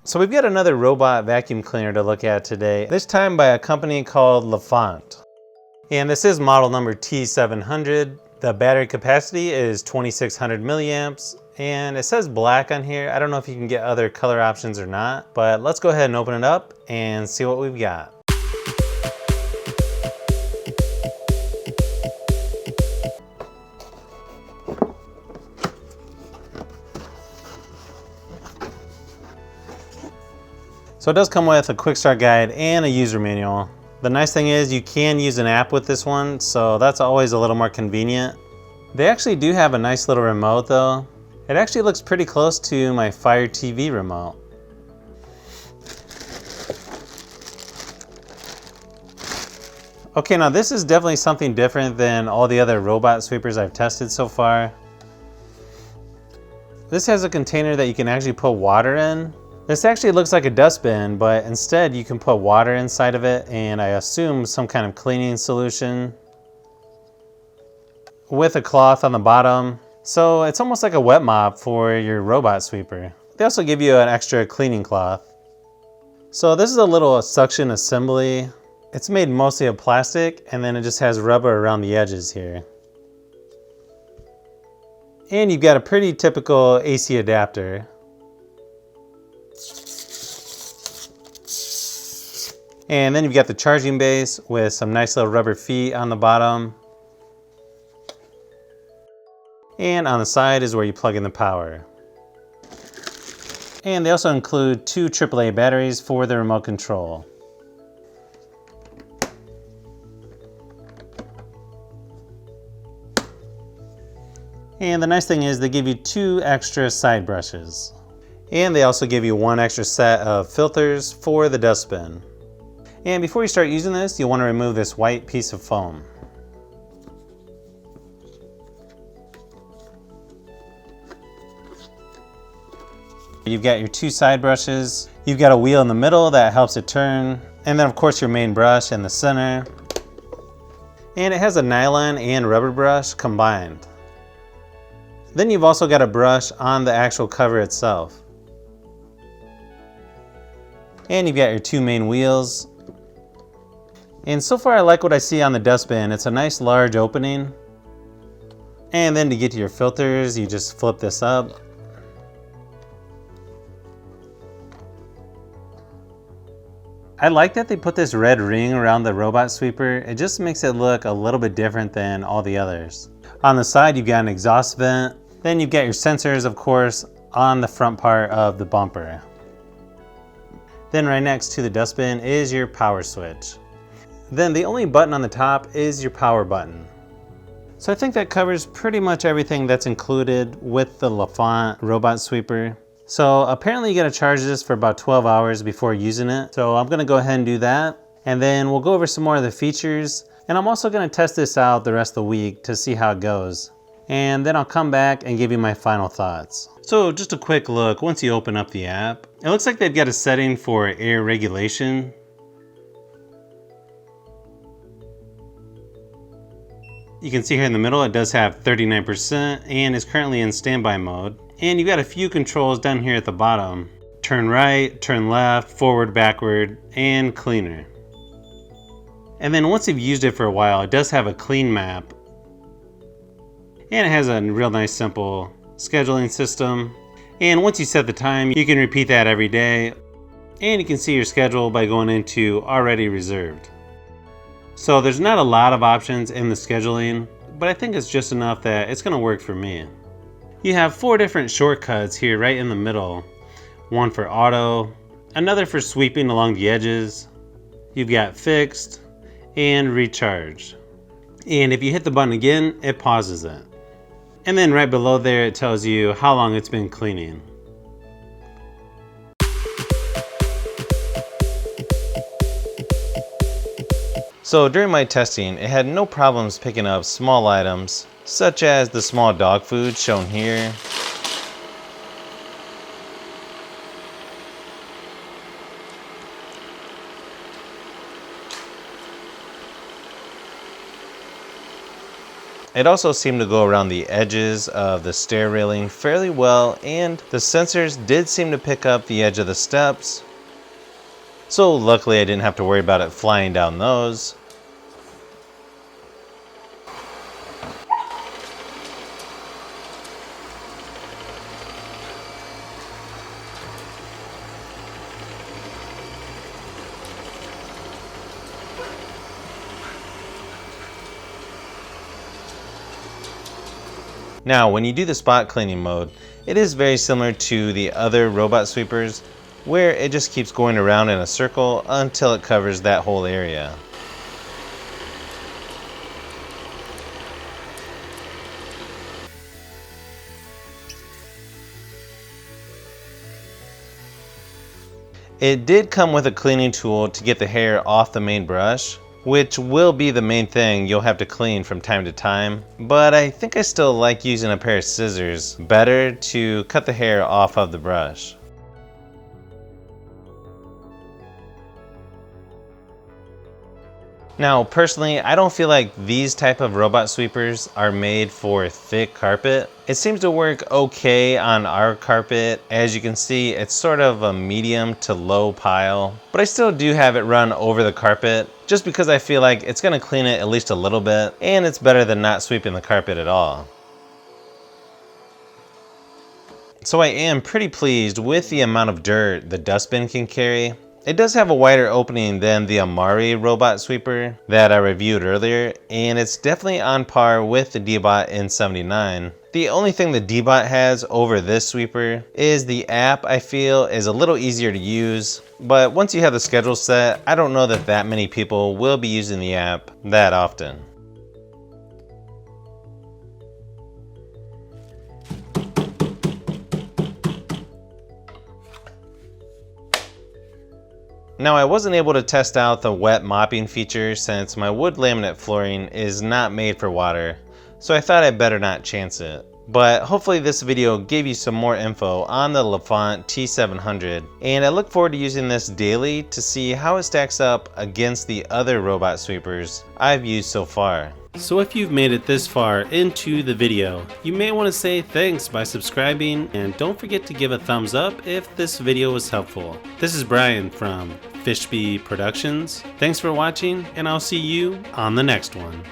So we've got another robot vacuum cleaner to look at today, this time by a company called Lefant. And this is model number T700. The battery capacity is 2600 milliamps, and it says black on here. I don't know if you can get other color options or not, but let's go ahead and open it up and see what we've got. So it does come with a quick start guide and a user manual. The nice thing is you can use an app with this one, so that's always a little more convenient. They actually do have a nice little remote though. It actually looks pretty close to my Fire TV remote. Okay, now this is definitely something different than all the other robot sweepers I've tested so far. This has a container that you can actually put water in. This actually looks like a dustbin, but instead you can put water inside of it, and I assume some kind of cleaning solution with a cloth on the bottom. So it's almost like a wet mop for your robot sweeper. They also give you an extra cleaning cloth. So this is a little suction assembly. It's made mostly of plastic, and then it just has rubber around the edges here. And you've got a pretty typical AC adapter. And then you've got the charging base with some nice little rubber feet on the bottom. And on the side is where you plug in the power. And they also include two AAA batteries for the remote control. And the nice thing is they give you two extra side brushes. And they also give you one extra set of filters for the dustbin. And before you start using this, you'll want to remove this white piece of foam. You've got your two side brushes. You've got a wheel in the middle that helps it turn. And then of course your main brush in the center. And it has a nylon and rubber brush combined. Then you've also got a brush on the actual cover itself. And you've got your two main wheels. And so far I like what I see on the dustbin. It's a nice large opening. And then to get to your filters, you just flip this up. I like that they put this red ring around the robot sweeper. It just makes it look a little bit different than all the others. On the side, you've got an exhaust vent. Then you've got your sensors, of course, on the front part of the bumper. Then right next to the dustbin is your power switch. Then the only button on the top is your power button. So I think that covers pretty much everything that's included with the Lefant robot sweeper. So apparently you gotta charge this for about 12 hours before using it. So I'm gonna go ahead and do that. And then we'll go over some more of the features. And I'm also gonna test this out the rest of the week to see how it goes. And then I'll come back and give you my final thoughts. So just a quick look, once you open up the app, it looks like they've got a setting for air regulation. You can see here in the middle, it does have 39% and is currently in standby mode. And you've got a few controls down here at the bottom. Turn right, turn left, forward, backward, and cleaner. And then once you've used it for a while, it does have a clean map. And it has a real nice simple scheduling system. And once you set the time, you can repeat that every day. And you can see your schedule by going into already reserved. So there's not a lot of options in the scheduling, but I think it's just enough that it's gonna work for me. You have 4 different shortcuts here right in the middle. One for auto, another for sweeping along the edges. You've got fixed and recharge. And if you hit the button again, it pauses it. And then right below there, it tells you how long it's been cleaning. So during my testing, it had no problems picking up small items, such as the small dog food shown here. It also seemed to go around the edges of the stair railing fairly well, and the sensors did seem to pick up the edge of the steps. So luckily I didn't have to worry about it flying down those. Now, when you do the spot cleaning mode, it is very similar to the other robot sweepers, where it just keeps going around in a circle until it covers that whole area. It did come with a cleaning tool to get the hair off the main brush, which will be the main thing you'll have to clean from time to time, but I think I still like using a pair of scissors better to cut the hair off of the brush. Now, personally, I don't feel like these type of robot sweepers are made for thick carpet. It seems to work okay on our carpet. As you can see, it's sort of a medium to low pile, but I still do have it run over the carpet just because I feel like it's gonna clean it at least a little bit, and it's better than not sweeping the carpet at all. So I am pretty pleased with the amount of dirt the dustbin can carry. It does have a wider opening than the Amari robot sweeper that I reviewed earlier, and it's definitely on par with the D-Bot N79. The only thing the D-Bot has over this sweeper is the app. I feel is a little easier to use, but once you have the schedule set, I don't know that many people will be using the app that often. Now, I wasn't able to test out the wet mopping feature since my wood laminate flooring is not made for water, so I thought I'd better not chance it. But hopefully this video gave you some more info on the Lefant T700, and I look forward to using this daily to see how it stacks up against the other robot sweepers I've used so far. So if you've made it this far into the video, you may want to say thanks by subscribing, and don't forget to give a thumbs up if this video was helpful. This is Brian from Fishbee Productions. Thanks for watching, and I'll see you on the next one.